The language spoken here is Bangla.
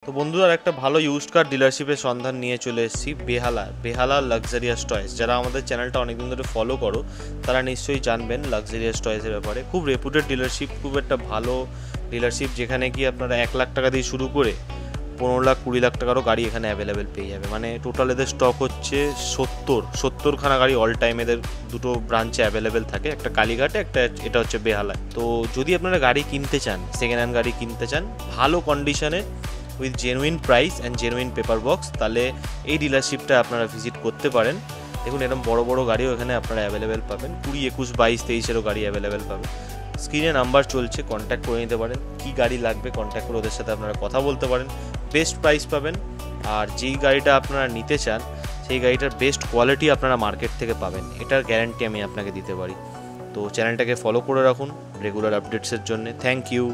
তো বন্ধুরা একটা ভালো ইউজড কার ডিলারশিপের সন্ধান নিয়ে চলে এসেছি বেহালা লাক্সারিয়াস টয়েস। যারা আমাদের চ্যানেলটা অনেকদিন ধরে ফলো করো তারা নিশ্চয়ই জানবেন লাক্সারিয়াস টয়েসের ব্যাপারে। খুব রেপুটেড ডিলারশিপ, খুব একটা ভালো ডিলারশিপ, যেখানে কি আপনারা 1 লাখ টাকা দিয়ে শুরু করে 15 লাখ 20 লাখ টাকারও গাড়ি এখানে অ্যাভেলেবেল পেয়ে যাবে। মানে টোটাল এদের স্টক হচ্ছে 70খানা গাড়ি অল টাইম এদের দুটো ব্রাঞ্চে অ্যাভেলেবেল থাকে, একটা কালীঘাটে, একটা এটা হচ্ছে বেহালায়। তো যদি আপনারা গাড়ি কিনতে চান, সেকেন্ড হ্যান্ড গাড়ি কিনতে চান ভালো কন্ডিশনে with genuine price and genuine paper box, তাহলে এই ডিলারশিপটা আপনারা ভিজিট করতে পারেন। দেখুন এরকম বড় বড় গাড়িও এখানে আপনারা অ্যাভেলেবেল পাবেন, 20, 21, 22, 23-এরও গাড়ি অ্যাভেলেবেল পাবেন। স্ক্রিনে নাম্বার চলছে, কন্ট্যাক্ট করে নিতে পারেন। কী গাড়ি লাগবে কন্ট্যাক্ট করে ওদের সাথে আপনারা কথা বলতে পারেন, বেস্ট প্রাইস পাবেন। আর যেই গাড়িটা আপনারা নিতে চান সেই গাড়িটার বেস্ট কোয়ালিটি আপনারা মার্কেট থেকে পাবেন, এটার গ্যারান্টি আমি আপনাকে দিতে পারি। তো চ্যানেলটাকে ফলো করে রাখুন রেগুলার আপডেটসের জন্য। Thank you.